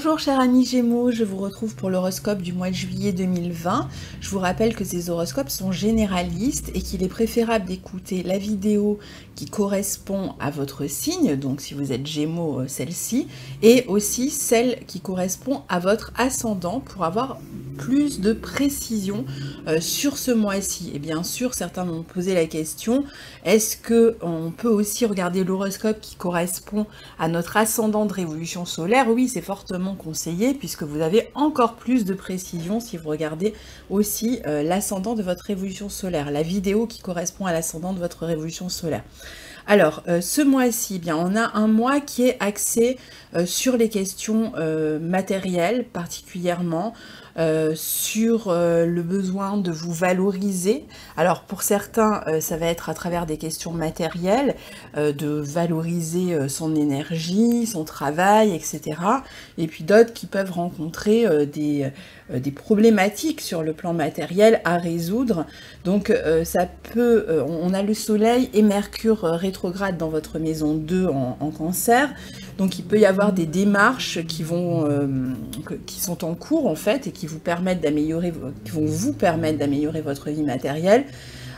Bonjour chers amis Gémeaux, je vous retrouve pour l'horoscope du mois de juillet 2020. Je vous rappelle que ces horoscopes sont généralistes et qu'il est préférable d'écouter la vidéo qui correspond à votre signe, donc si vous êtes Gémeaux, celle-ci, et aussi celle qui correspond à votre ascendant pour avoir plus de précision sur ce mois-ci. Et bien sûr, certains m'ont posé la question, est-ce qu'on peut aussi regarder l'horoscope qui correspond à notre ascendant de révolution solaire? Oui, c'est fortement conseillé puisque vous avez encore plus de précision si vous regardez aussi l'ascendant de votre révolution solaire, la vidéo qui correspond à l'ascendant de votre révolution solaire. Alors, ce mois-ci, eh bien, on a un mois qui est axé sur les questions matérielles particulièrement, sur le besoin de vous valoriser. Alors pour certains, ça va être à travers des questions matérielles, de valoriser son énergie, son travail, etc. Et puis d'autres qui peuvent rencontrer des problématiques sur le plan matériel à résoudre. Donc ça peut, on a le soleil et Mercure rétrograde dans votre maison 2 en cancer. Donc il peut y avoir des démarches qui sont en cours en fait et qui vont vous permettre d'améliorer votre vie matérielle.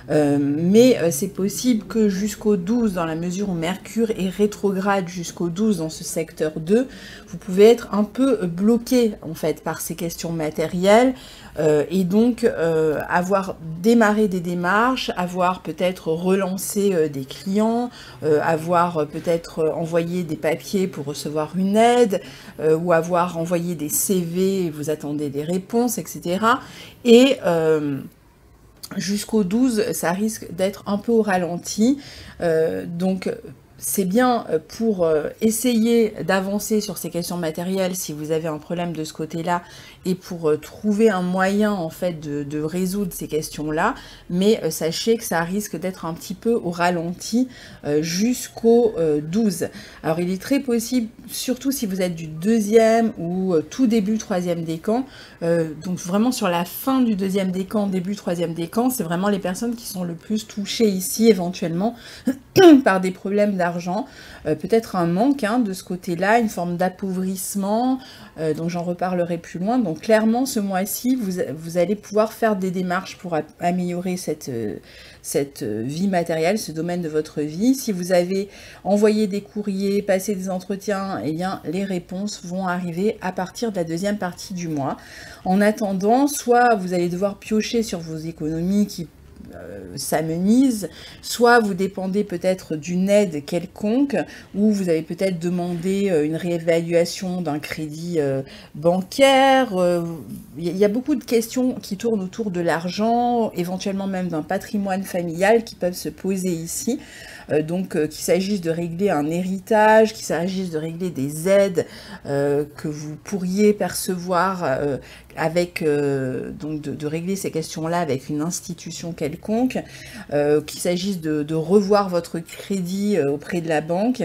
Mais c'est possible que jusqu'au 12, dans la mesure où Mercure est rétrograde jusqu'au 12 dans ce secteur 2, vous pouvez être un peu bloqué en fait par ces questions matérielles et donc avoir démarré des démarches, avoir peut-être relancé des clients, avoir peut-être envoyé des papiers pour recevoir une aide ou avoir envoyé des CV et vous attendez des réponses, etc. Et jusqu'au 12, ça risque d'être un peu au ralenti. Donc, c'est bien pour essayer d'avancer sur ces questions matérielles si vous avez un problème de ce côté-là et pour trouver un moyen en fait de résoudre ces questions-là. Mais sachez que ça risque d'être un petit peu au ralenti jusqu'au 12. Alors, il est très possible, surtout si vous êtes du deuxième ou tout début troisième décan, donc vraiment sur la fin du deuxième décan, début troisième décan, c'est vraiment les personnes qui sont le plus touchées ici éventuellement par des problèmes d'argent, peut-être un manque de ce côté-là, une forme d'appauvrissement, dont j'en reparlerai plus loin. Donc clairement, ce mois-ci, vous allez pouvoir faire des démarches pour améliorer cette vie matérielle, ce domaine de votre vie. Si vous avez envoyé des courriers, passé des entretiens, eh bien, les réponses vont arriver à partir de la deuxième partie du mois. En attendant, soit vous allez devoir piocher sur vos économies qui s'amenuise, soit vous dépendez peut-être d'une aide quelconque, ou vous avez peut-être demandé une réévaluation d'un crédit bancaire. Il y a beaucoup de questions qui tournent autour de l'argent, éventuellement même d'un patrimoine familial qui peuvent se poser ici. Donc qu'il s'agisse de régler un héritage, qu'il s'agisse de régler des aides que vous pourriez percevoir avec, donc de régler ces questions-là avec une institution quelconque, qu'il s'agisse de revoir votre crédit auprès de la banque,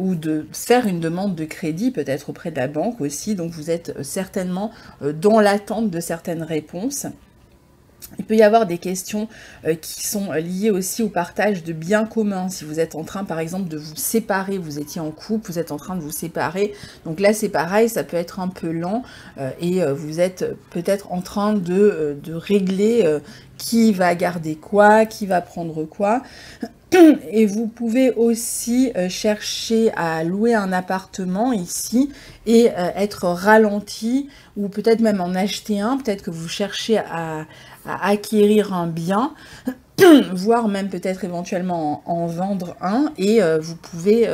ou de faire une demande de crédit peut-être auprès de la banque aussi. Donc vous êtes certainement dans l'attente de certaines réponses. Il peut y avoir des questions qui sont liées aussi au partage de biens communs. Si vous êtes en train, par exemple, de vous séparer, vous étiez en couple, vous êtes en train de vous séparer. Donc là, c'est pareil, ça peut être un peu lent et vous êtes peut-être en train de régler qui va garder quoi, qui va prendre quoi. Et vous pouvez aussi chercher à louer un appartement ici et être ralenti, ou peut-être même en acheter un, peut-être que vous cherchez à acquérir un bien, voire même peut-être éventuellement en vendre un, et vous pouvez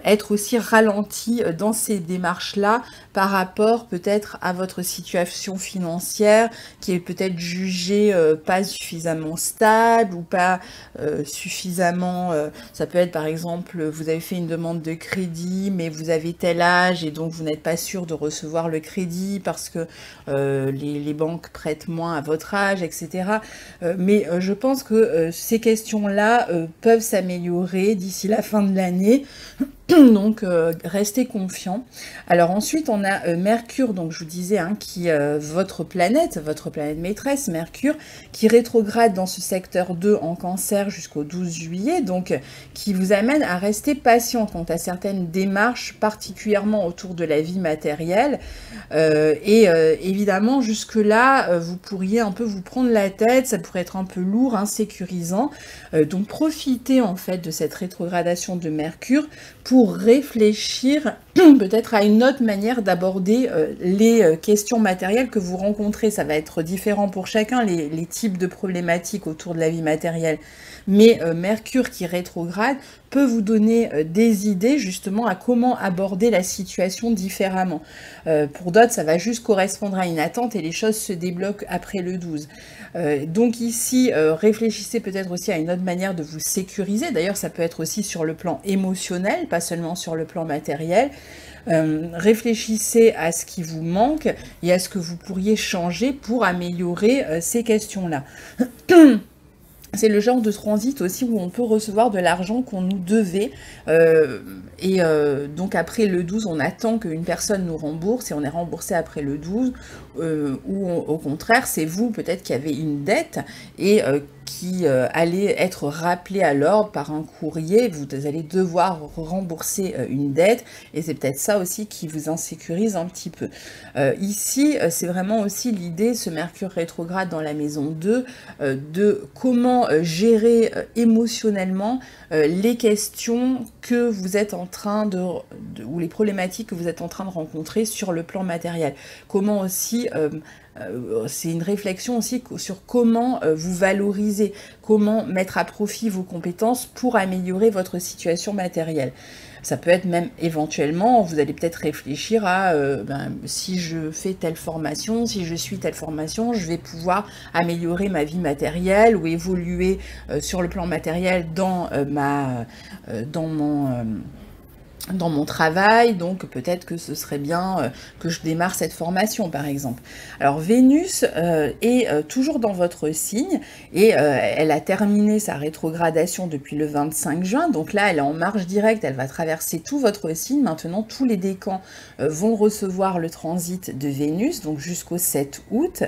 être aussi ralenti dans ces démarches-là par rapport peut-être à votre situation financière qui est peut-être jugée pas suffisamment stable ou pas suffisamment... ça peut être par exemple, vous avez fait une demande de crédit mais vous avez tel âge et donc vous n'êtes pas sûr de recevoir le crédit parce que les banques prêtent moins à votre âge, etc. Mais je pense que ces questions-là peuvent s'améliorer d'ici la fin de l'année. Donc, restez confiant. Alors ensuite, on a Mercure, donc je vous disais, hein, votre planète maîtresse, Mercure, qui rétrograde dans ce secteur 2 en Cancer jusqu'au 12 juillet, donc qui vous amène à rester patient quant à certaines démarches, particulièrement autour de la vie matérielle. Évidemment, jusque-là, vous pourriez un peu vous prendre la tête, ça pourrait être un peu lourd, insécurisant. Donc profitez en fait de cette rétrogradation de Mercure pour réfléchir peut-être à une autre manière d'aborder les questions matérielles que vous rencontrez. Ça va être différent pour chacun, les types de problématiques autour de la vie matérielle. Mais Mercure qui rétrograde peut vous donner des idées justement à comment aborder la situation différemment. Pour d'autres, ça va juste correspondre à une attente et les choses se débloquent après le 12. Donc ici, réfléchissez peut-être aussi à une autre manière de vous sécuriser. D'ailleurs, ça peut être aussi sur le plan émotionnel, pas seulement sur le plan matériel. Réfléchissez à ce qui vous manque et à ce que vous pourriez changer pour améliorer ces questions-là. C'est le genre de transit aussi où on peut recevoir de l'argent qu'on nous devait. Donc après le 12, on attend qu'une personne nous rembourse et on est remboursé après le 12. Ou au contraire, c'est vous peut-être qui avez une dette et qui allez être rappelé à l'ordre par un courrier. Vous allez devoir rembourser une dette et c'est peut-être ça aussi qui vous insécurise un petit peu. Ici, c'est vraiment aussi l'idée, ce Mercure rétrograde dans la maison 2, de comment gérer émotionnellement les questions que vous êtes en train ou les problématiques que vous êtes en train de rencontrer sur le plan matériel. Comment aussi, c'est une réflexion aussi sur comment vous valoriser, comment mettre à profit vos compétences pour améliorer votre situation matérielle. Ça peut être même éventuellement, vous allez peut-être réfléchir à si je fais telle formation, si je suis telle formation, je vais pouvoir améliorer ma vie matérielle ou évoluer sur le plan matériel dans mon travail, donc peut-être que ce serait bien que je démarre cette formation par exemple. Alors Vénus est toujours dans votre signe et elle a terminé sa rétrogradation depuis le 25 juin, donc là elle est en marche directe, elle va traverser tout votre signe. Maintenant tous les décans vont recevoir le transit de Vénus, donc jusqu'au 7 août.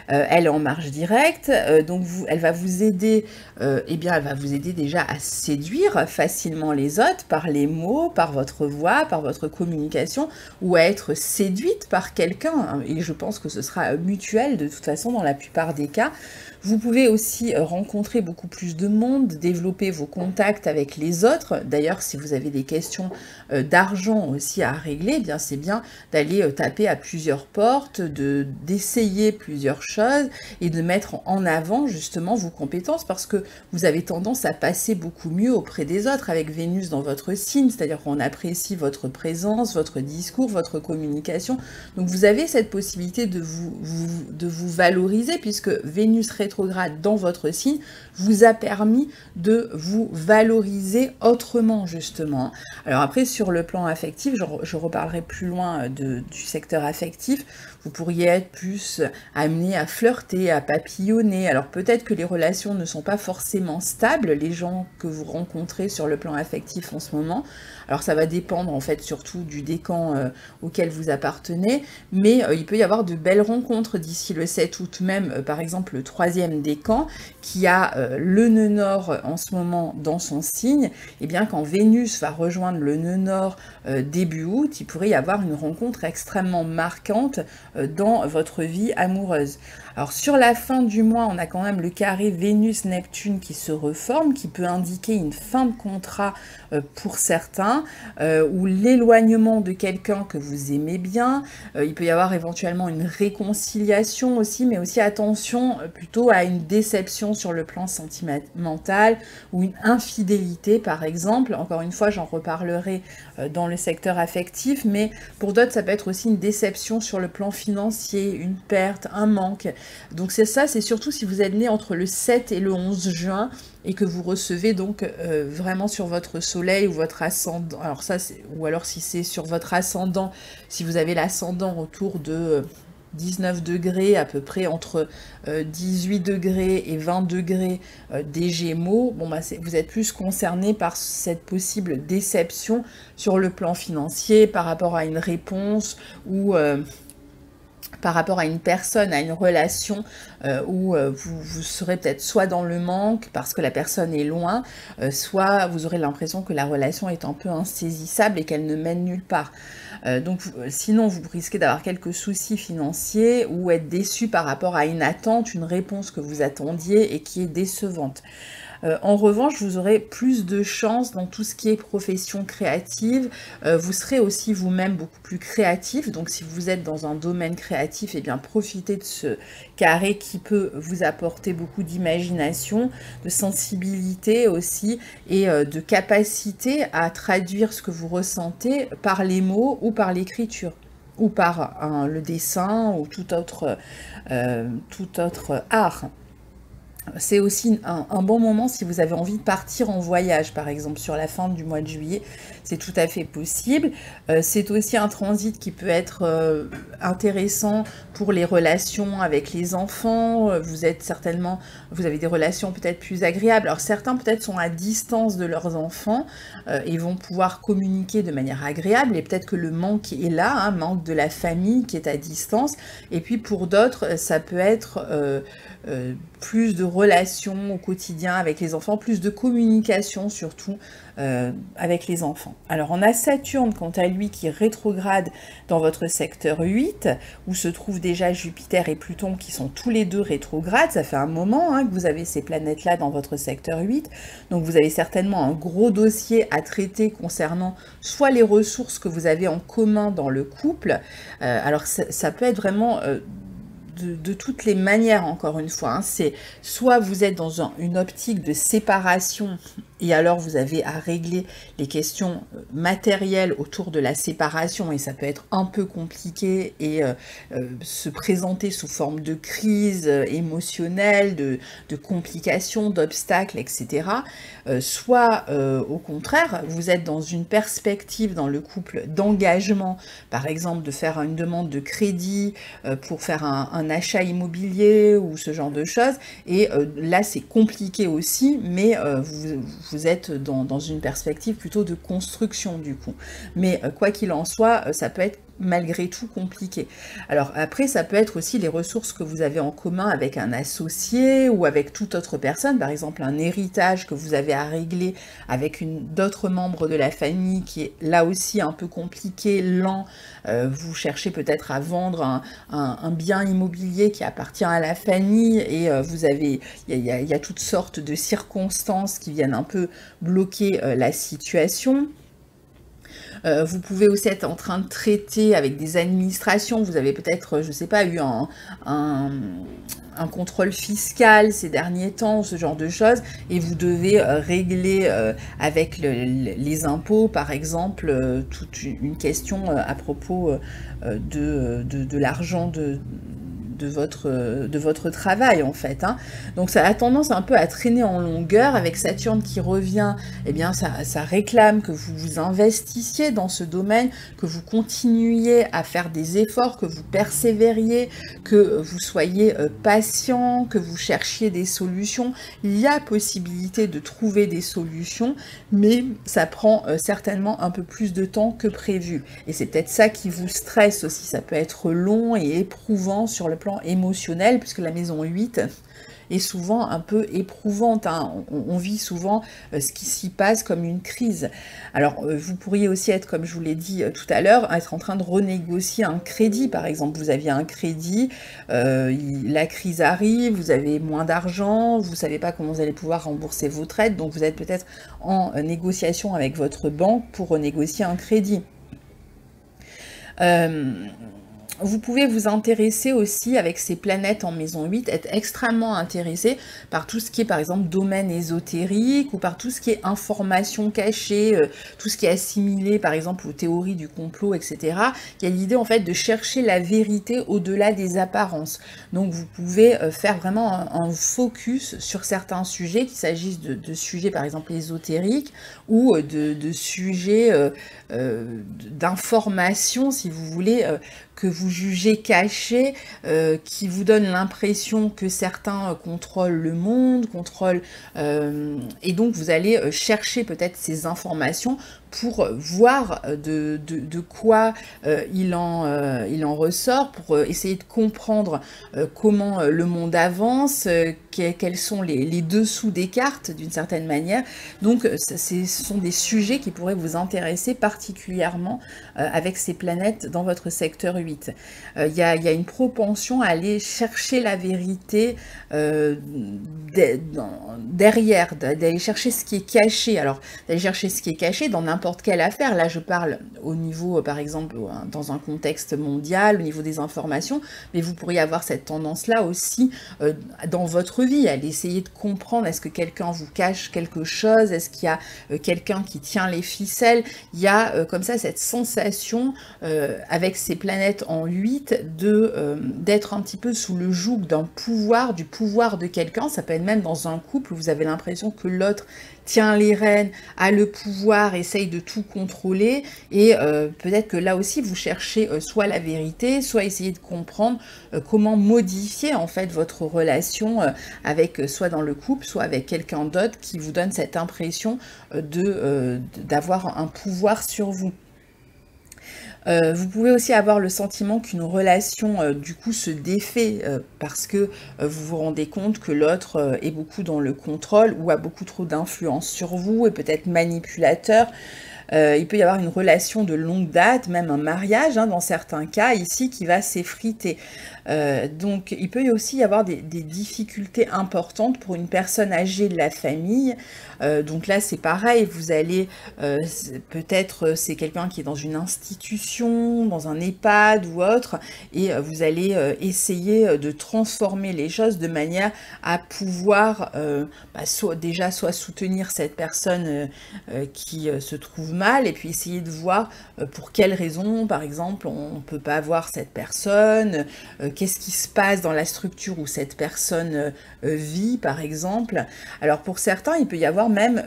Elle est en marche directe, donc elle va vous aider, elle va vous aider déjà à séduire facilement les autres par les mots, par votre voix, par votre communication, ou à être séduite par quelqu'un, et je pense que ce sera mutuel de toute façon dans la plupart des cas. Vous pouvez aussi rencontrer beaucoup plus de monde, développer vos contacts avec les autres. D'ailleurs, si vous avez des questions d'argent aussi à régler, eh bien c'est bien d'aller taper à plusieurs portes, d'essayer plusieurs choses et de mettre en avant justement vos compétences parce que vous avez tendance à passer beaucoup mieux auprès des autres avec Vénus dans votre signe, c'est-à-dire qu'on apprécie votre présence, votre discours, votre communication. Donc vous avez cette possibilité de vous valoriser puisque Vénus rétrograde dans votre signe vous a permis de vous valoriser autrement justement. Alors après sur le plan affectif, je reparlerai plus loin du secteur affectif, vous pourriez être plus amené à flirter, à papillonner. Alors peut-être que les relations ne sont pas forcément stables, les gens que vous rencontrez sur le plan affectif en ce moment. Alors ça va dépendre en fait surtout du décan auquel vous appartenez, mais il peut y avoir de belles rencontres d'ici le 7 août même, par exemple le 3e décan qui a le nœud nord en ce moment dans son signe, et bien quand Vénus va rejoindre le nœud nord début août, il pourrait y avoir une rencontre extrêmement marquante dans votre vie amoureuse. Alors sur la fin du mois, on a quand même le carré Vénus-Neptune qui se reforme, qui peut indiquer une fin de contrat pour certains, ou l'éloignement de quelqu'un que vous aimez bien. Il peut y avoir éventuellement une réconciliation aussi, mais aussi attention plutôt à une déception sur le plan sentimental ou une infidélité par exemple. Encore une fois, j'en reparlerai dans le secteur affectif, mais pour d'autres, ça peut être aussi une déception sur le plan financier, une perte, un manque. Donc c'est ça, c'est surtout si vous êtes né entre le 7 et le 11 juin et que vous recevez donc vraiment sur votre soleil ou votre ascendant, alors ça, ou alors si c'est sur votre ascendant, si vous avez l'ascendant autour de 19 degrés, à peu près entre 18 degrés et 20 degrés des Gémeaux, bon, bah, vous êtes plus concerné par cette possible déception sur le plan financier par rapport à une réponse ou par rapport à une personne, à une relation où vous serez peut-être soit dans le manque parce que la personne est loin, soit vous aurez l'impression que la relation est un peu insaisissable et qu'elle ne mène nulle part. Donc sinon, vous risquez d'avoir quelques soucis financiers ou être déçu par rapport à une attente, une réponse que vous attendiez et qui est décevante. En revanche, vous aurez plus de chance dans tout ce qui est profession créative. Vous serez aussi vous-même beaucoup plus créatif. Donc si vous êtes dans un domaine créatif, eh bien profitez de ce carré qui peut vous apporter beaucoup d'imagination, de sensibilité aussi et de capacité à traduire ce que vous ressentez par les mots ou par l'écriture ou par le dessin ou tout autre art. C'est aussi un bon moment si vous avez envie de partir en voyage, par exemple, sur la fin du mois de juillet. C'est tout à fait possible. C'est aussi un transit qui peut être intéressant pour les relations avec les enfants. Vous avez des relations peut-être plus agréables. Alors certains peut-être sont à distance de leurs enfants et vont pouvoir communiquer de manière agréable. Et peut-être que le manque est là, hein, manque de la famille qui est à distance. Et puis pour d'autres, ça peut être plus de relations au quotidien avec les enfants, plus de communication surtout avec les enfants. Alors on a Saturne quant à lui qui rétrograde dans votre secteur 8 où se trouvent déjà Jupiter et Pluton qui sont tous les deux rétrogrades. Ça fait un moment hein, que vous avez ces planètes là dans votre secteur 8, donc vous avez certainement un gros dossier à traiter concernant soit les ressources que vous avez en commun dans le couple. Alors ça peut être vraiment de toutes les manières, encore une fois, hein. C'est soit vous êtes dans une optique de séparation et alors vous avez à régler les questions matérielles autour de la séparation et ça peut être un peu compliqué et se présenter sous forme de crise émotionnelle, de complications, d'obstacles, etc. Soit au contraire, vous êtes dans une perspective dans le couple d'engagement, par exemple de faire une demande de crédit pour faire un achat immobilier ou ce genre de choses et là c'est compliqué aussi mais vous êtes dans une perspective plutôt de construction du coup. Mais quoi qu'il en soit, ça peut être malgré tout compliqué. Alors après, ça peut être aussi les ressources que vous avez en commun avec un associé ou avec toute autre personne, par exemple un héritage que vous avez à régler avec d'autres membres de la famille qui est là aussi un peu compliqué, lent. Vous cherchez peut-être à vendre un bien immobilier qui appartient à la famille et il y a toutes sortes de circonstances qui viennent un peu bloquer la situation. Vous pouvez aussi être en train de traiter avec des administrations, vous avez peut-être, je ne sais pas, eu un contrôle fiscal ces derniers temps, ce genre de choses, et vous devez régler avec les impôts, par exemple, toute une question à propos de l'argent de votre travail en fait. Hein. Donc ça a tendance un peu à traîner en longueur avec Saturne qui revient, eh bien ça réclame que vous vous investissiez dans ce domaine, que vous continuiez à faire des efforts, que vous persévériez, que vous soyez patient, que vous cherchiez des solutions. Il y a possibilité de trouver des solutions, mais ça prend certainement un peu plus de temps que prévu. Et c'est peut-être ça qui vous stresse aussi, ça peut être long et éprouvant sur le plan émotionnel, puisque la maison 8 est souvent un peu éprouvante. Hein. On vit souvent ce qui s'y passe comme une crise. Alors, vous pourriez aussi être, comme je vous l'ai dit tout à l'heure, être en train de renégocier un crédit. Par exemple, vous aviez un crédit, la crise arrive, vous avez moins d'argent, vous ne savez pas comment vous allez pouvoir rembourser votre aide, donc vous êtes peut-être en négociation avec votre banque pour renégocier un crédit. Vous pouvez vous intéresser aussi avec ces planètes en maison 8, être extrêmement intéressé par tout ce qui est par exemple domaine ésotérique ou par tout ce qui est information cachée, tout ce qui est assimilé par exemple aux théories du complot, etc. Il y a l'idée en fait de chercher la vérité au-delà des apparences. Donc vous pouvez faire vraiment un focus sur certains sujets, qu'il s'agisse de sujets par exemple ésotériques ou de sujets d'information si vous voulez, que vous jugez cachées, qui vous donnent l'impression que certains contrôlent le monde, et donc vous allez chercher peut-être ces informations pour voir de quoi il en ressort, pour essayer de comprendre comment le monde avance, quels sont les dessous des cartes d'une certaine manière. Donc ce sont des sujets qui pourraient vous intéresser particulièrement avec ces planètes dans votre secteur 8. Il y a une propension à aller chercher la vérité derrière, d'aller chercher ce qui est caché. Alors, d'aller chercher ce qui est caché dans n'importe quelle affaire. Là, je parle au niveau, par exemple, dans un contexte mondial, au niveau des informations, mais vous pourriez avoir cette tendance-là aussi dans votre vie, à essayer de comprendre, est-ce que quelqu'un vous cache quelque chose, est-ce qu'il y a quelqu'un qui tient les ficelles. Il y a comme ça cette sensation, avec ces planètes en 8, d'être un petit peu sous le joug du pouvoir de quelqu'un. Ça peut être même dans un couple où vous avez l'impression que l'autre tient les rênes, a le pouvoir, essaye de tout contrôler, et peut-être que là aussi vous cherchez soit la vérité, soit essayer de comprendre comment modifier en fait votre relation avec soit dans le couple, soit avec quelqu'un d'autre qui vous donne cette impression d'avoir un pouvoir sur vous. Vous pouvez aussi avoir le sentiment qu'une relation du coup se défait parce que vous vous rendez compte que l'autre est beaucoup dans le contrôle ou a beaucoup trop d'influence sur vous et peut-être manipulateur. Il peut y avoir une relation de longue date, même un mariage dans certains cas ici qui va s'effriter. Donc il peut aussi y avoir des difficultés importantes pour une personne âgée de la famille. Donc là c'est pareil, vous allez peut-être c'est quelqu'un qui est dans une institution, dans un EHPAD ou autre, et vous allez essayer de transformer les choses de manière à pouvoir soit soutenir cette personne qui se trouve mal, et puis essayer de voir pour quelles raisons, par exemple, on ne peut pas avoir cette personne, qu'est-ce qui se passe dans la structure où cette personne vit, par exemple. Alors pour certains, il peut y avoir même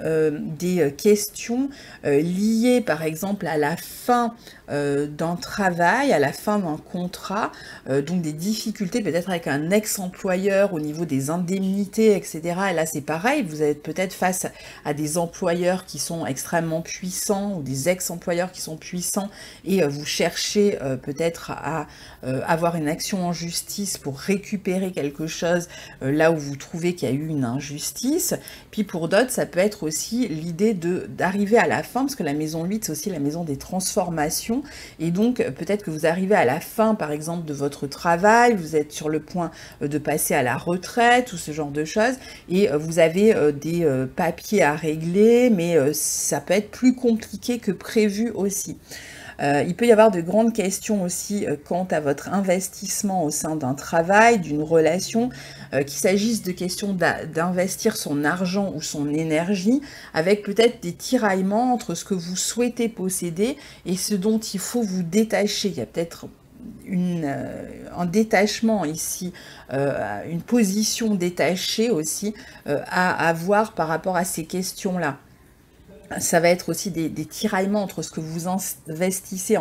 des questions liées, par exemple, à la fin d'un travail, à la fin d'un contrat, donc des difficultés peut-être avec un ex-employeur au niveau des indemnités, etc. Et là c'est pareil, vous êtes peut-être face à des employeurs qui sont extrêmement puissants ou des ex-employeurs qui sont puissants, et vous cherchez peut-être à avoir une action en justice pour récupérer quelque chose là où vous trouvez qu'il y a eu une injustice. Puis pour d'autres, ça peut être aussi l'idée d'arriver à la fin, parce que la maison 8, c'est aussi la maison des transformations, et donc peut-être que vous arrivez à la fin, par exemple, de votre travail, vous êtes sur le point de passer à la retraite, ou ce genre de choses, et vous avez des papiers à régler, mais ça peut être plus compliqué que prévu aussi. Il peut y avoir de grandes questions aussi quant à votre investissement au sein d'un travail, d'une relation, qu'il s'agisse de questions d'investir son argent ou son énergie, avec peut-être des tiraillements entre ce que vous souhaitez posséder et ce dont il faut vous détacher. Il y a peut-être un détachement ici, une position détachée aussi à avoir par rapport à ces questions-là. Ça va être aussi des tiraillements entre ce que vous investissez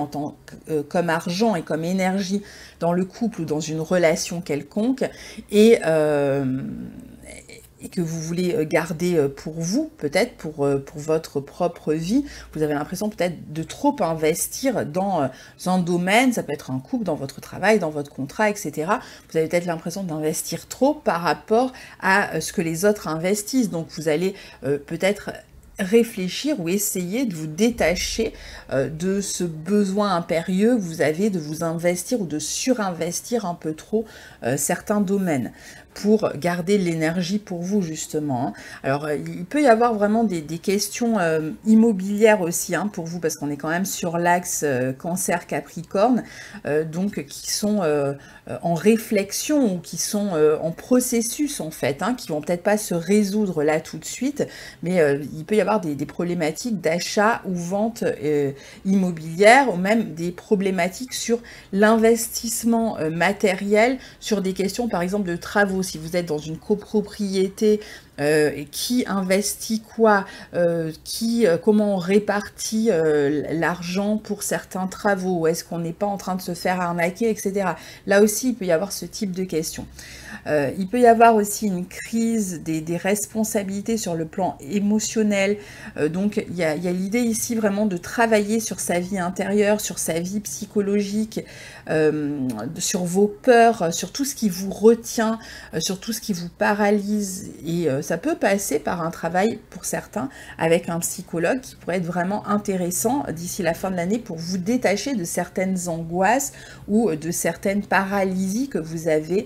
comme argent et comme énergie dans le couple ou dans une relation quelconque, et que vous voulez garder pour vous, peut-être pour votre propre vie. Vous avez l'impression peut-être de trop investir dans un domaine, ça peut être un couple, dans votre travail, dans votre contrat, etc. Vous avez peut-être l'impression d'investir trop par rapport à ce que les autres investissent. Donc vous allez peut-être réfléchir ou essayer de vous détacher de ce besoin impérieux que vous avez de vous investir ou de surinvestir un peu trop certains domaines pour garder l'énergie pour vous, justement. Alors, il peut y avoir vraiment des questions immobilières aussi pour vous, parce qu'on est quand même sur l'axe Cancer-Capricorne, donc qui sont en réflexion ou qui sont en processus, en fait, qui vont peut-être pas se résoudre là tout de suite, mais il peut y avoir des problématiques d'achat ou vente immobilière, ou même des problématiques sur l'investissement matériel, sur des questions, par exemple, de travaux. Si vous êtes dans une copropriété et qui investit quoi, comment on répartit l'argent pour certains travaux, est-ce qu'on n'est pas en train de se faire arnaquer, etc. Là aussi, il peut y avoir ce type de questions. Il peut y avoir aussi une crise des responsabilités sur le plan émotionnel. Donc, il y a l'idée ici vraiment de travailler sur sa vie intérieure, sur sa vie psychologique, sur vos peurs, sur tout ce qui vous retient, sur tout ce qui vous paralyse. Et ça peut passer par un travail, pour certains, avec un psychologue qui pourrait être vraiment intéressant d'ici la fin de l'année pour vous détacher de certaines angoisses ou de certaines paralysies que vous avez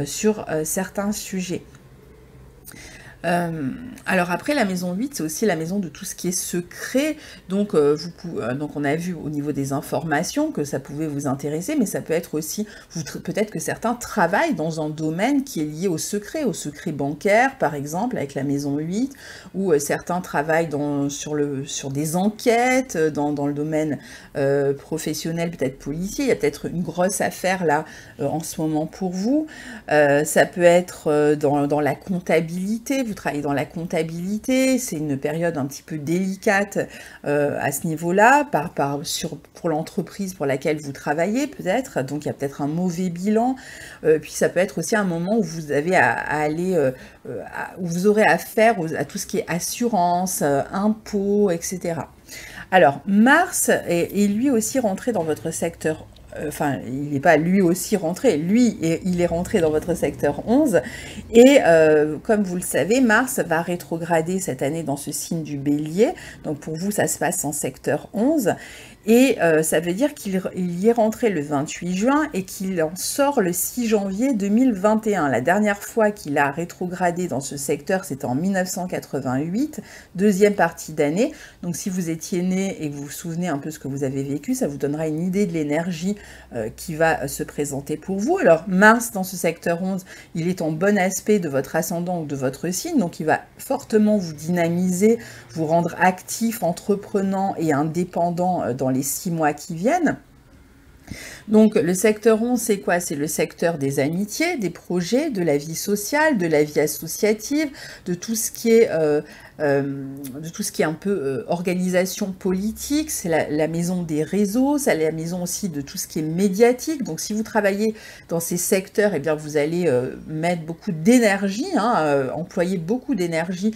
sur certains sujets. Alors après, la maison 8, c'est aussi la maison de tout ce qui est secret. Donc, donc on a vu au niveau des informations que ça pouvait vous intéresser, mais ça peut être aussi, peut-être que certains travaillent dans un domaine qui est lié au secret bancaire, par exemple, avec la maison 8, ou certains travaillent sur des enquêtes, dans le domaine professionnel, peut-être policier. Il y a peut-être une grosse affaire là en ce moment pour vous. Ça peut être dans la comptabilité. Vous travaillez dans la comptabilité, c'est une période un petit peu délicate à ce niveau-là, pour l'entreprise pour laquelle vous travaillez peut-être, donc il y a peut-être un mauvais bilan, puis ça peut être aussi un moment où vous avez où vous aurez affaire à tout ce qui est assurance, impôts, etc. Alors, Mars est lui aussi rentré dans votre secteur. Enfin, il n'est pas lui aussi rentré, il est rentré dans votre secteur 11, et comme vous le savez, Mars va rétrograder cette année dans ce signe du Bélier, donc pour vous, ça se passe en secteur 11, et ça veut dire qu'il y est rentré le 28 juin et qu'il en sort le 6 janvier 2021. La dernière fois qu'il a rétrogradé dans ce secteur, c'était en 1988, deuxième partie d'année. Donc si vous étiez né et que vous vous souvenez un peu ce que vous avez vécu, ça vous donnera une idée de l'énergie qui va se présenter pour vous. Alors Mars dans ce secteur 11, il est en bon aspect de votre ascendant ou de votre signe, donc il va fortement vous dynamiser, vous rendre actif, entreprenant et indépendant dans les 6 mois qui viennent. Donc le secteur 11, c'est quoi? C'est le secteur des amitiés, des projets, de la vie sociale, de la vie associative, de tout ce qui est un peu organisation politique. C'est la maison des réseaux, c'est la maison aussi de tout ce qui est médiatique. Donc si vous travaillez dans ces secteurs, eh bien vous allez mettre beaucoup d'énergie, employer beaucoup d'énergie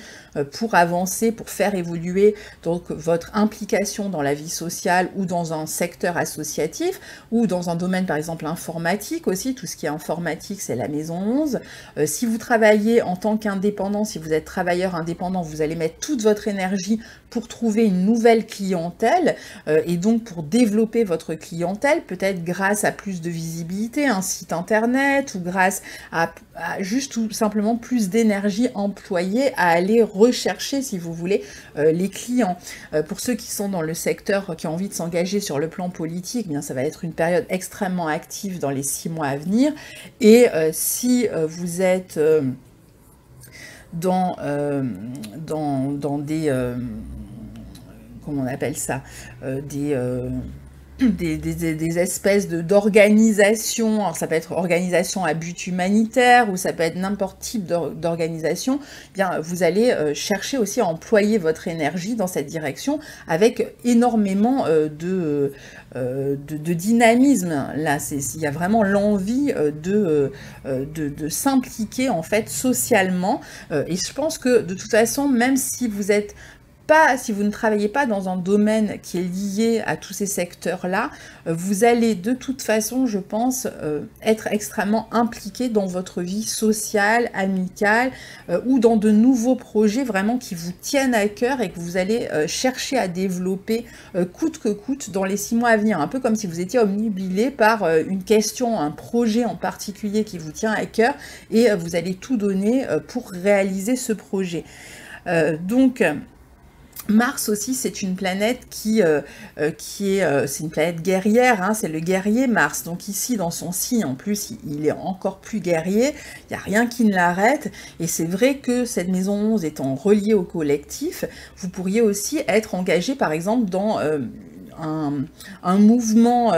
pour avancer, pour faire évoluer donc votre implication dans la vie sociale ou dans un secteur associatif ou dans un domaine par exemple informatique aussi. Tout ce qui est informatique, c'est la maison 11. Si vous travaillez en tant qu'indépendant, si vous êtes travailleur indépendant, vous allez mettre toute votre énergie pour trouver une nouvelle clientèle et donc pour développer votre clientèle, peut-être grâce à plus de visibilité, un site internet, ou grâce à juste tout simplement plus d'énergie employée à aller rechercher, si vous voulez, les clients. Pour ceux qui sont dans le secteur, qui ont envie de s'engager sur le plan politique, eh bien ça va être une période extrêmement active dans les 6 mois à venir. Et si vous êtes dans des comment on appelle ça, des espèces d'organisations, alors ça peut être organisation à but humanitaire ou ça peut être n'importe type d'organisation, eh bien vous allez chercher aussi à employer votre énergie dans cette direction avec énormément de dynamisme. Là, il y a vraiment l'envie de s'impliquer en fait socialement, et je pense que de toute façon, même si si vous ne travaillez pas dans un domaine qui est lié à tous ces secteurs-là, vous allez de toute façon, je pense, être extrêmement impliqué dans votre vie sociale, amicale, ou dans de nouveaux projets vraiment qui vous tiennent à cœur et que vous allez chercher à développer coûte que coûte dans les 6 mois à venir. Un peu comme si vous étiez omnubilé par une question, un projet en particulier qui vous tient à cœur et vous allez tout donner pour réaliser ce projet. Donc, Mars aussi, c'est une planète c'est une planète guerrière, c'est le guerrier Mars. Donc ici, dans son signe, en plus, il est encore plus guerrier. Il n'y a rien qui ne l'arrête. Et c'est vrai que cette maison 11 étant reliée au collectif, vous pourriez aussi être engagé, par exemple, dans un mouvement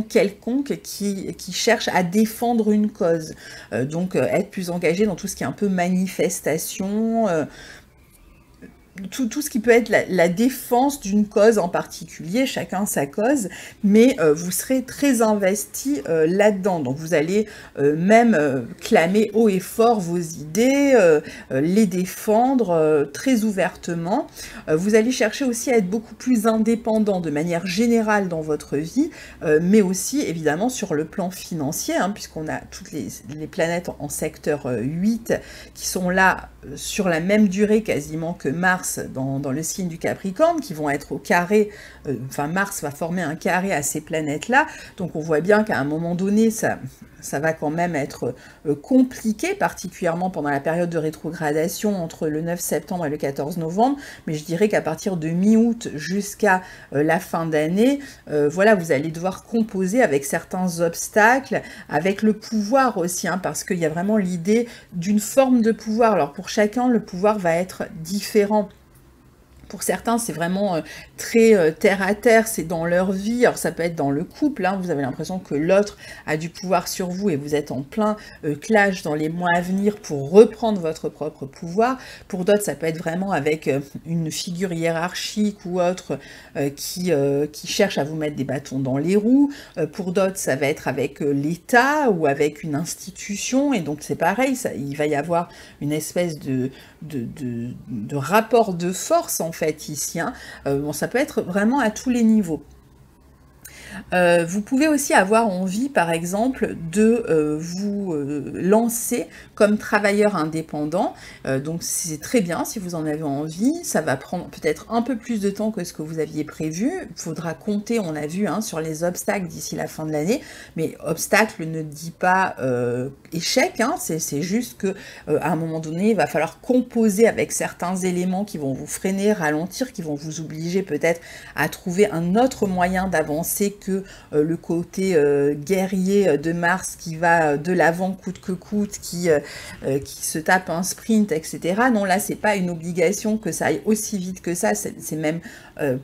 quelconque qui cherche à défendre une cause. Donc être plus engagé dans tout ce qui est un peu manifestation, tout ce qui peut être la défense d'une cause en particulier, chacun sa cause, mais vous serez très investi là-dedans. Donc vous allez même clamer haut et fort vos idées, les défendre très ouvertement. Vous allez chercher aussi à être beaucoup plus indépendant de manière générale dans votre vie, mais aussi évidemment sur le plan financier, hein, puisqu'on a toutes les planètes en secteur 8 qui sont là sur la même durée quasiment que Mars dans le signe du Capricorne, qui vont être au carré, enfin Mars va former un carré à ces planètes-là, donc on voit bien qu'à un moment donné, ça va quand même être compliqué, particulièrement pendant la période de rétrogradation entre le 9 septembre et le 14 novembre, mais je dirais qu'à partir de mi-août jusqu'à la fin d'année, voilà, vous allez devoir composer avec certains obstacles, avec le pouvoir aussi, hein, parce qu'il y a vraiment l'idée d'une forme de pouvoir. Alors pour chacun, le pouvoir va être différent. Pour certains, c'est vraiment très terre à terre, c'est dans leur vie. Alors ça peut être dans le couple, hein, vous avez l'impression que l'autre a du pouvoir sur vous et vous êtes en plein clash dans les mois à venir pour reprendre votre propre pouvoir. Pour d'autres, ça peut être vraiment avec une figure hiérarchique ou autre qui cherche à vous mettre des bâtons dans les roues. Pour d'autres, ça va être avec l'État ou avec une institution. Et donc c'est pareil, il va y avoir une espèce de rapport de force en fait ici, hein. Bon, ça peut être vraiment à tous les niveaux. Vous pouvez aussi avoir envie, par exemple, de vous lancer comme travailleur indépendant. Donc c'est très bien si vous en avez envie. Ça va prendre peut-être un peu plus de temps que ce que vous aviez prévu. Il faudra compter, on a vu, hein, sur les obstacles d'ici la fin de l'année. Mais obstacle ne dit pas échec, hein. C'est juste que à un moment donné, il va falloir composer avec certains éléments qui vont vous freiner, ralentir, qui vont vous obliger peut-être à trouver un autre moyen d'avancer que le côté guerrier de Mars qui va de l'avant coûte que coûte, qui se tape un sprint, etc. Non, là, c'est pas une obligation que ça aille aussi vite que ça, c'est même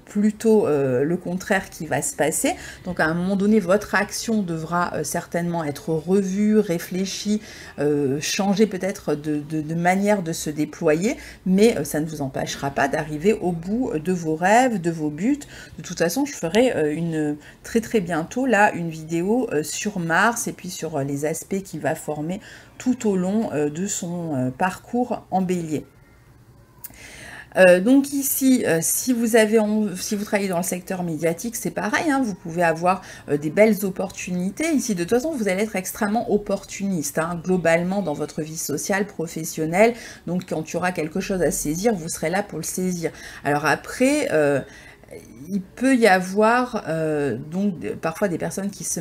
plutôt le contraire qui va se passer. Donc, à un moment donné, votre action devra certainement être revue, réfléchie, changer peut-être de manière de se déployer, mais ça ne vous empêchera pas d'arriver au bout de vos rêves, de vos buts. De toute façon, je ferai très bientôt là une vidéo sur Mars et puis sur les aspects qu'il va former tout au long de son parcours en Bélier. Donc ici, si vous travaillez dans le secteur médiatique, c'est pareil, hein, vous pouvez avoir des belles opportunités. Ici, de toute façon, vous allez être extrêmement opportuniste, hein, globalement dans votre vie sociale, professionnelle. Donc quand il y aura quelque chose à saisir, vous serez là pour le saisir. Alors après, il peut y avoir donc parfois des personnes qui se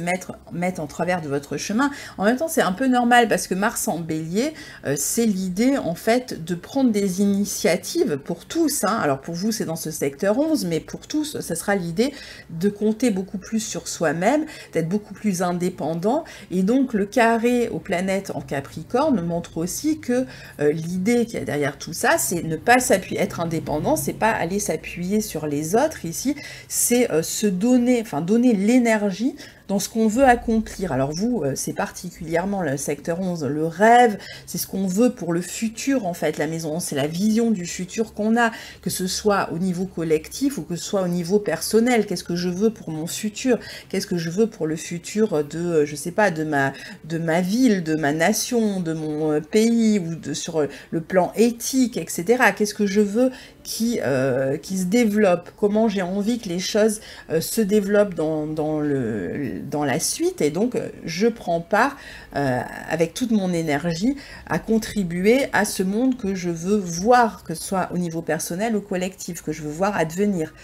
mettent en travers de votre chemin. En même temps, c'est un peu normal parce que Mars en Bélier, c'est l'idée en fait de prendre des initiatives pour tous, hein. Alors pour vous, c'est dans ce secteur 11, mais pour tous, ça sera l'idée de compter beaucoup plus sur soi-même, d'être beaucoup plus indépendant. Et donc le carré aux planètes en Capricorne montre aussi que l'idée qu'il y a derrière tout ça, c'est ne pas s'appuyer, être indépendant, c'est pas aller s'appuyer sur les autres ici, c'est se donner, enfin donner l'énergie dans ce qu'on veut accomplir. Alors vous, c'est particulièrement le secteur 11, le rêve, c'est ce qu'on veut pour le futur en fait, la maison, c'est la vision du futur qu'on a, que ce soit au niveau collectif ou que ce soit au niveau personnel. Qu'est-ce que je veux pour mon futur? Qu'est-ce que je veux pour le futur de, je sais pas, de ma ville, de ma nation, de mon pays, ou sur le plan éthique, etc. Qu'est-ce que je veux qui se développe? Comment j'ai envie que les choses se développent dans la suite, et donc je prends part avec toute mon énergie à contribuer à ce monde que je veux voir, que ce soit au niveau personnel ou collectif, que je veux voir advenir.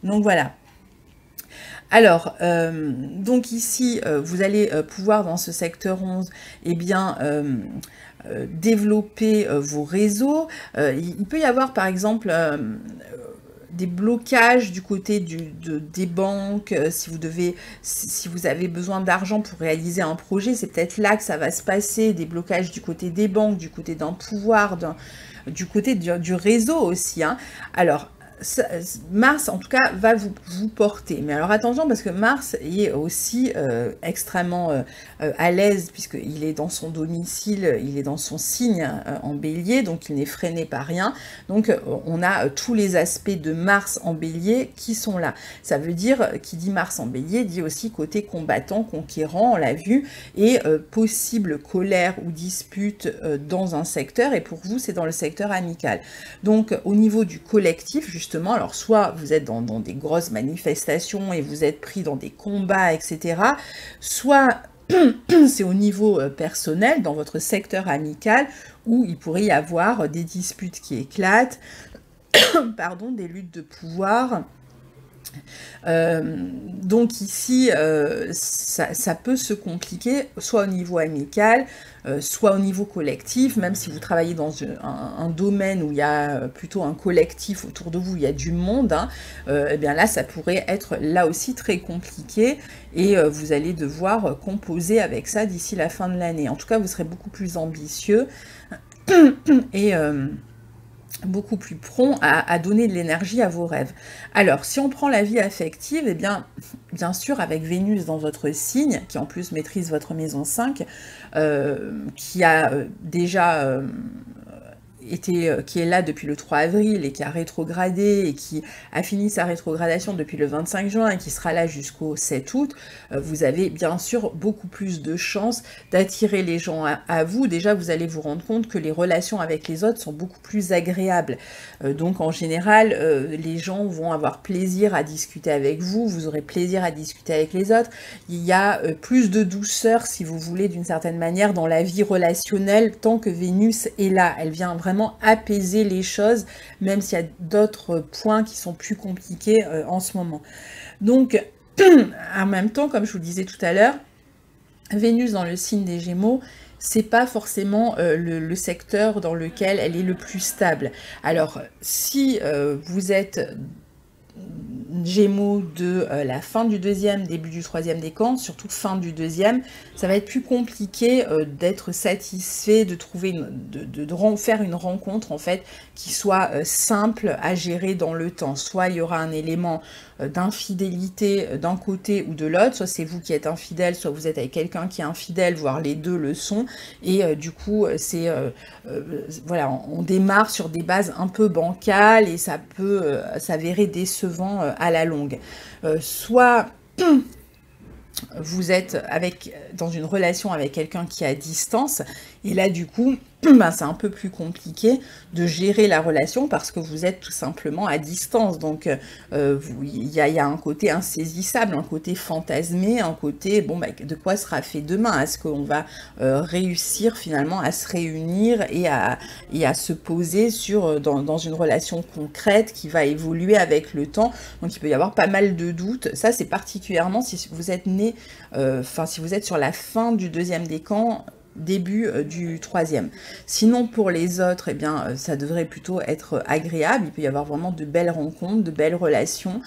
Donc voilà. Alors, donc ici, vous allez pouvoir dans ce secteur 11, eh bien, développer vos réseaux. Il peut y avoir par exemple des blocages du côté des banques, si vous avez besoin d'argent pour réaliser un projet, c'est peut-être là que ça va se passer, des blocages du côté des banques, du côté d'un pouvoir, du côté du réseau aussi, hein. Alors, Mars, en tout cas, va vous porter. Mais alors attention, parce que Mars est aussi extrêmement à l'aise, puisqu'il est dans son domicile, il est dans son signe en bélier, donc il n'est freiné par rien. Donc on a tous les aspects de Mars en bélier qui sont là. Ça veut dire, qui dit Mars en bélier, dit aussi côté combattant, conquérant, on l'a vu, et possible colère ou dispute dans un secteur, et pour vous, c'est dans le secteur amical. Donc au niveau du collectif, justement, alors soit vous êtes dans des grosses manifestations et vous êtes pris dans des combats, etc. Soit c'est au niveau personnel, dans votre secteur amical, où il pourrait y avoir des disputes qui éclatent, pardon, des luttes de pouvoir. Donc ici, ça peut se compliquer, soit au niveau amical, soit au niveau collectif, même si vous travaillez dans un domaine où il y a plutôt un collectif autour de vous, il y a du monde, hein, et bien là, ça pourrait être là aussi très compliqué, et vous allez devoir composer avec ça d'ici la fin de l'année. En tout cas, vous serez beaucoup plus ambitieux, et beaucoup plus prompt à donner de l'énergie à vos rêves. Alors, si on prend la vie affective, eh bien sûr, avec Vénus dans votre signe, qui en plus maîtrise votre maison 5, qui a déjà qui est là depuis le 3 avril et qui a rétrogradé et qui a fini sa rétrogradation depuis le 25 juin et qui sera là jusqu'au 7 août, vous avez bien sûr beaucoup plus de chances d'attirer les gens à vous. Déjà, vous allez vous rendre compte que les relations avec les autres sont beaucoup plus agréables. Donc en général, les gens vont avoir plaisir à discuter avec vous, vous aurez plaisir à discuter avec les autres. Il y a plus de douceur, si vous voulez, d'une certaine manière, dans la vie relationnelle, tant que Vénus est là. Elle vient vraiment apaiser les choses, même s'il y a d'autres points qui sont plus compliqués en ce moment. Donc, en même temps, comme je vous le disais tout à l'heure, Vénus dans le signe des Gémeaux, c'est pas forcément le secteur dans lequel elle est le plus stable. Alors, si vous êtes Gémeaux de la fin du deuxième, début du troisième décan, surtout fin du deuxième, ça va être plus compliqué d'être satisfait, de trouver, faire une rencontre en fait qui soit simple à gérer dans le temps. Soit il y aura un élément d'infidélité d'un côté ou de l'autre, soit c'est vous qui êtes infidèle, soit vous êtes avec quelqu'un qui est infidèle, voire les deux le sont, et du coup c'est voilà, on démarre sur des bases un peu bancales et ça peut s'avérer décevant à la longue. Soit vous êtes dans une relation avec quelqu'un qui est à distance, et là du coup, c'est un peu plus compliqué de gérer la relation parce que vous êtes tout simplement à distance. Donc il y a un côté insaisissable, un côté fantasmé, un côté, bon, de quoi sera fait demain? Est-ce qu'on va réussir finalement à se réunir et à se poser dans une relation concrète qui va évoluer avec le temps? Donc il peut y avoir pas mal de doutes. Ça, c'est particulièrement si vous êtes né, si vous êtes sur la fin du deuxième décan, début du troisième. Sinon, pour les autres, eh bien, ça devrait plutôt être agréable. Il peut y avoir vraiment de belles rencontres, de belles relations.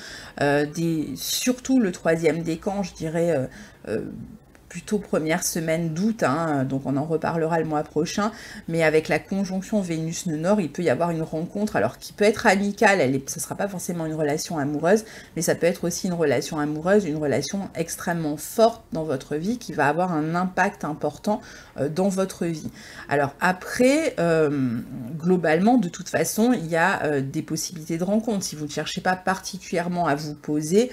Surtout le troisième décan, je dirais plutôt première semaine d'août, hein, donc on en reparlera le mois prochain, mais avec la conjonction Vénus-Nord, il peut y avoir une rencontre, alors qui peut être amicale, ce ne sera pas forcément une relation amoureuse, mais ça peut être aussi une relation amoureuse, une relation extrêmement forte dans votre vie, qui va avoir un impact important dans votre vie. Alors après, globalement, de toute façon, il y a des possibilités de rencontre. Si vous ne cherchez pas particulièrement à vous poser,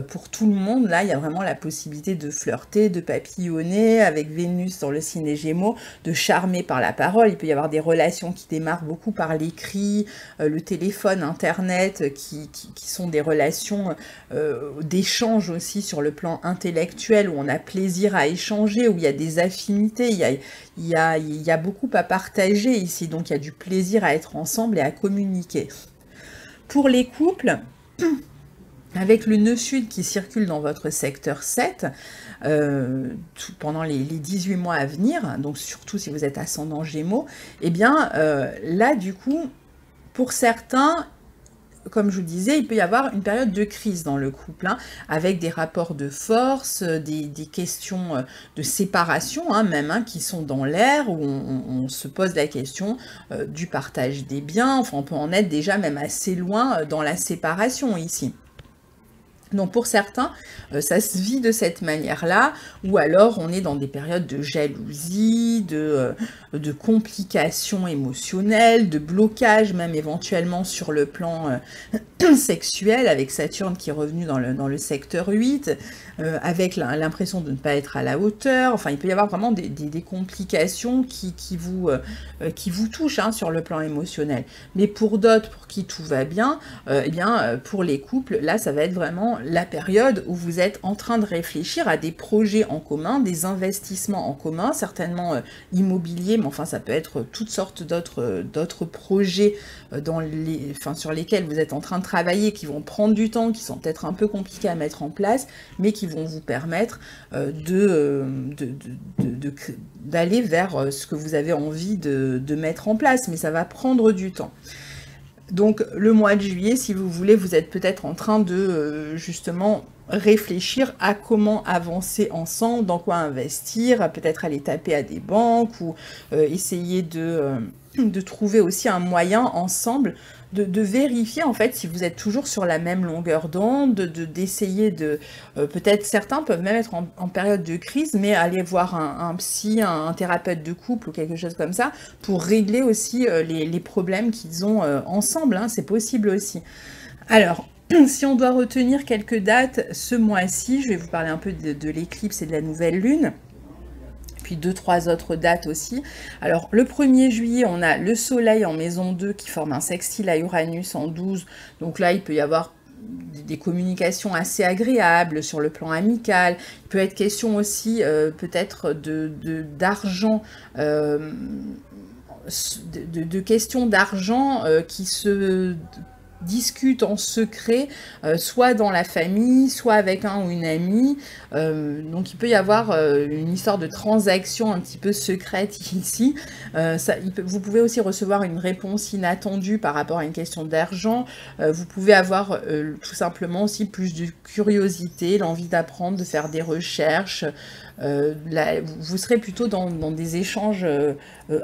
pour tout le monde, là, il y a vraiment la possibilité de flirter, de papillonner avec Vénus dans le signe des Gémeaux, de charmer par la parole. Il peut y avoir des relations qui démarrent beaucoup par l'écrit, le téléphone, Internet, qui sont des relations d'échange aussi sur le plan intellectuel, où on a plaisir à échanger, où il y a des affinités, il y a beaucoup à partager ici, donc il y a du plaisir à être ensemble et à communiquer. Pour les couples, avec le nœud sud qui circule dans votre secteur 7, pendant les 18 mois à venir, donc surtout si vous êtes ascendant Gémeaux, eh bien là du coup, pour certains, comme je vous disais, il peut y avoir une période de crise dans le couple, hein, avec des rapports de force, des questions de séparation, hein, même, hein, qui sont dans l'air, où on se pose la question du partage des biens. Enfin, on peut en être déjà même assez loin dans la séparation ici. Donc pour certains, ça se vit de cette manière-là, ou alors on est dans des périodes de jalousie, de complications émotionnelles, de blocage même éventuellement sur le plan sexuel, avec Saturne qui est revenu dans le secteur 8, avec l'impression de ne pas être à la hauteur. Enfin, il peut y avoir vraiment des complications qui vous touchent, hein, sur le plan émotionnel. Mais pour d'autres, pour qui tout va bien, eh bien, pour les couples, là, ça va être vraiment la période où vous êtes en train de réfléchir à des projets en commun, des investissements en commun, certainement immobiliers, mais enfin, ça peut être toutes sortes d'autres projets sur lesquels vous êtes en train de travailler, qui vont prendre du temps, qui sont peut-être un peu compliqués à mettre en place, mais qui vont vous permettre d'aller vers ce que vous avez envie de mettre en place, mais ça va prendre du temps. Donc le mois de juillet, si vous voulez, vous êtes peut-être en train de justement réfléchir à comment avancer ensemble, dans quoi investir, peut-être aller taper à des banques ou essayer de trouver aussi un moyen ensemble de vérifier en fait si vous êtes toujours sur la même longueur d'onde, d'essayer de... peut-être certains peuvent même être en période de crise, mais aller voir un psy, un thérapeute de couple ou quelque chose comme ça, pour régler aussi les problèmes qu'ils ont ensemble, hein, c'est possible aussi. Alors, si on doit retenir quelques dates ce mois-ci, je vais vous parler un peu de l'éclipse et de la nouvelle lune. Puis 2-3 autres dates aussi. Alors le 1er juillet, on a le soleil en maison 2 qui forme un sextile à Uranus en 12. Donc là, il peut y avoir des communications assez agréables sur le plan amical. Il peut être question aussi peut-être d'argent, de questions d'argent qui se discutent en secret, soit dans la famille, soit avec un ou une amie. Donc il peut y avoir une histoire de transaction un petit peu secrète ici. Vous pouvez aussi recevoir une réponse inattendue par rapport à une question d'argent. Vous pouvez avoir tout simplement aussi plus de curiosité, l'envie d'apprendre, de faire des recherches. Vous serez plutôt dans des échanges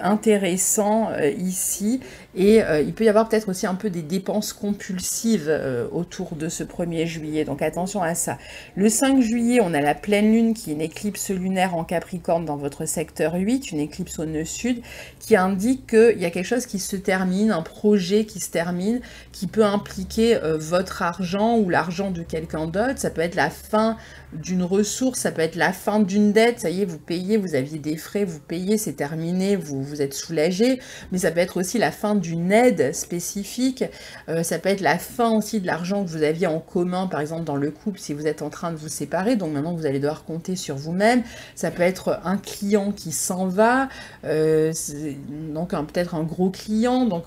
intéressants ici, et il peut y avoir peut-être aussi un peu des dépenses compulsives autour de ce 1er juillet, donc attention à ça. Le 5 juillet, on a la pleine lune qui est une éclipse lunaire en Capricorne dans votre secteur 8, une éclipse au nœud sud, qui indique qu'il y a quelque chose qui se termine, un projet qui se termine, qui peut impliquer votre argent ou l'argent de quelqu'un d'autre. Ça peut être la fin d'une ressource, ça peut être la fin d'une dette, ça y est, vous payez, vous aviez des frais, vous payez, c'est terminé, vous êtes soulagé, mais ça peut être aussi la fin d'une aide spécifique, ça peut être la fin aussi de l'argent que vous aviez en commun, par exemple dans le couple, si vous êtes en train de vous séparer, donc maintenant vous allez devoir compter sur vous-même. Ça peut être un client qui s'en va, donc peut-être un gros client, donc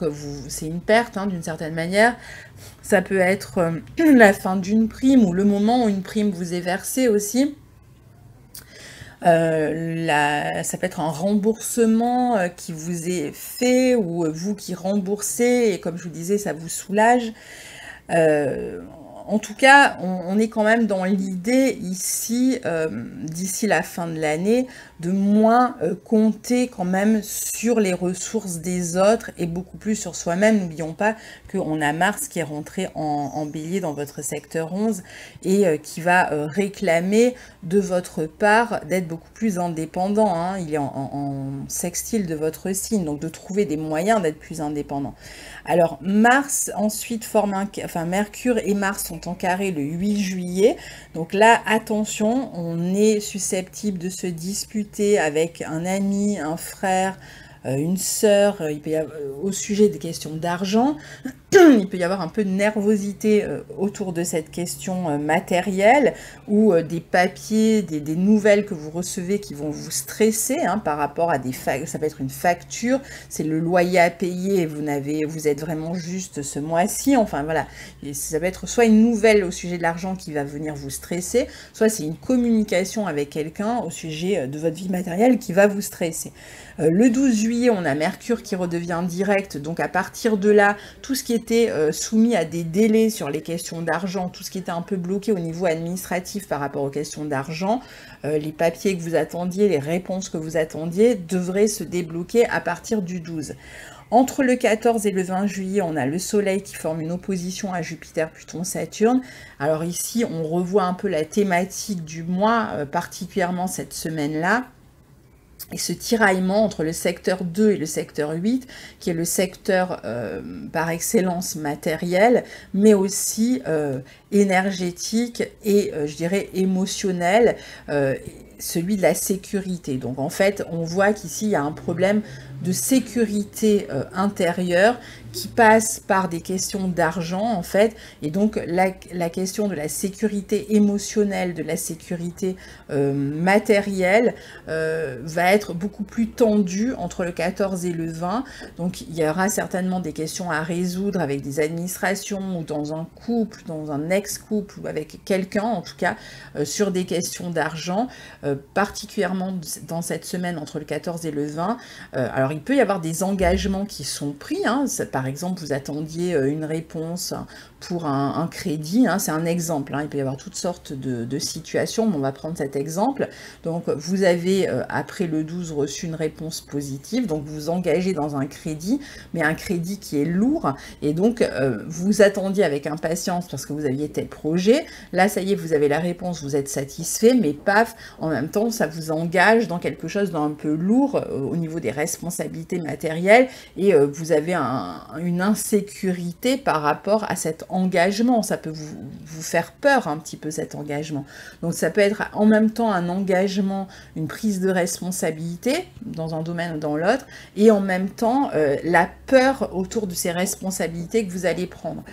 c'est une perte, hein, d'une certaine manière. Ça peut être la fin d'une prime, ou le moment où une prime vous est versée aussi. Ça peut être un remboursement qui vous est fait, ou vous qui remboursez, et comme je vous disais, ça vous soulage. En tout cas, on est quand même dans l'idée ici, d'ici la fin de l'année, de moins compter quand même sur les ressources des autres et beaucoup plus sur soi-même. N'oublions pas qu'on a Mars qui est rentré en bélier dans votre secteur 11 et qui va réclamer de votre part d'être beaucoup plus indépendant, hein. Il est en sextile de votre signe, donc de trouver des moyens d'être plus indépendant. Alors Mars ensuite forme Mercure et Mars sont en carré le 8 juillet. Donc là, attention, on est susceptible de se disputer avec un ami, un frère, une sœur, au sujet des questions d'argent. Il peut y avoir un peu de nervosité autour de cette question matérielle, ou des papiers, des nouvelles que vous recevez qui vont vous stresser, hein, par rapport à ça peut être une facture, c'est le loyer à payer et vous êtes vraiment juste ce mois-ci, enfin voilà. Et ça peut être soit une nouvelle au sujet de l'argent qui va venir vous stresser, soit c'est une communication avec quelqu'un au sujet de votre vie matérielle qui va vous stresser. Le 12 juillet, on a Mercure qui redevient direct, donc à partir de là, tout ce qui était soumis à des délais sur les questions d'argent, tout ce qui était un peu bloqué au niveau administratif par rapport aux questions d'argent, les papiers que vous attendiez, les réponses que vous attendiez, devraient se débloquer à partir du 12. Entre le 14 et le 20 juillet, on a le Soleil qui forme une opposition à Jupiter, Pluton, Saturne. Alors ici, on revoit un peu la thématique du mois, particulièrement cette semaine-là. Et ce tiraillement entre le secteur 2 et le secteur 8, qui est le secteur par excellence matériel, mais aussi énergétique et, je dirais, émotionnel, celui de la sécurité. Donc en fait, on voit qu'ici, il y a un problème de sécurité intérieure qui passe par des questions d'argent en fait, et donc la question de la sécurité émotionnelle, de la sécurité matérielle va être beaucoup plus tendue entre le 14 et le 20, donc il y aura certainement des questions à résoudre avec des administrations ou dans un couple, dans un ex-couple ou avec quelqu'un en tout cas, sur des questions d'argent, particulièrement dans cette semaine entre le 14 et le 20. Alors il peut y avoir des engagements qui sont pris, hein, par exemple vous attendiez une réponse pour un crédit, hein, c'est un exemple, hein, il peut y avoir toutes sortes de situations, mais on va prendre cet exemple. Donc vous avez après le 12 reçu une réponse positive, donc vous vous engagez dans un crédit, mais un crédit qui est lourd, et donc vous attendiez avec impatience parce que vous aviez tel projet, là ça y est, vous avez la réponse, vous êtes satisfait, mais paf, en même temps ça vous engage dans quelque chose d'un peu lourd au niveau des responsabilités matérielles, et vous avez une insécurité par rapport à cet engagement, ça peut vous faire peur un petit peu cet engagement. Donc ça peut être en même temps un engagement, une prise de responsabilité dans un domaine ou dans l'autre, et en même temps la peur autour de ces responsabilités que vous allez prendre.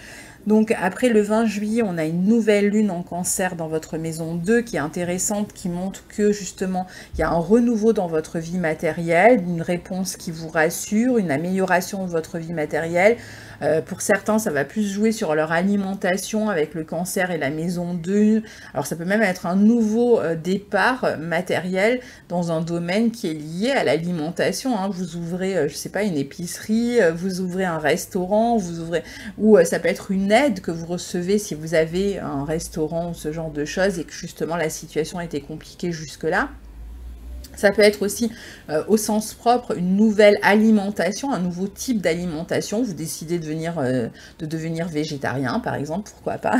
Donc après le 20 juillet, on a une nouvelle lune en Cancer dans votre maison 2 qui est intéressante, qui montre que justement il y a un renouveau dans votre vie matérielle, une réponse qui vous rassure, une amélioration de votre vie matérielle. Pour certains, ça va plus jouer sur leur alimentation avec le Cancer et la maison 2. Alors ça peut même être un nouveau départ matériel dans un domaine qui est lié à l'alimentation, hein. Vous ouvrez, je sais pas, une épicerie, vous ouvrez un restaurant, vous ouvrez, ou ça peut être une aide que vous recevez si vous avez un restaurant ou ce genre de choses et que justement la situation était compliquée jusque-là. Ça peut être aussi, au sens propre, une nouvelle alimentation, un nouveau type d'alimentation. Vous décidez de devenir végétarien, par exemple, pourquoi pas.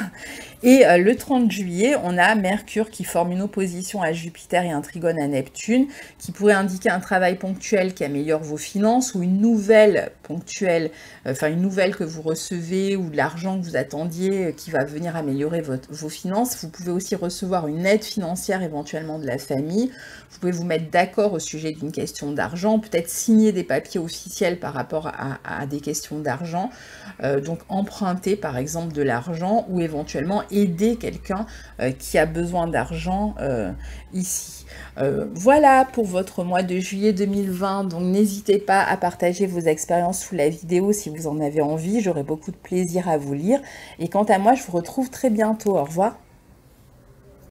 Et le 30 juillet, on a Mercure qui forme une opposition à Jupiter et un trigone à Neptune, qui pourrait indiquer un travail ponctuel qui améliore vos finances, ou une nouvelle ponctuelle, enfin une nouvelle que vous recevez, ou de l'argent que vous attendiez qui va venir améliorer vos finances. Vous pouvez aussi recevoir une aide financière éventuellement de la famille. Vous pouvez vous mettre d'accord au sujet d'une question d'argent, peut-être signer des papiers officiels par rapport à des questions d'argent, donc emprunter par exemple de l'argent, ou éventuellement aider quelqu'un qui a besoin d'argent ici. Voilà pour votre mois de juillet 2020, donc n'hésitez pas à partager vos expériences sous la vidéo si vous en avez envie, j'aurai beaucoup de plaisir à vous lire, et quant à moi je vous retrouve très bientôt, au revoir.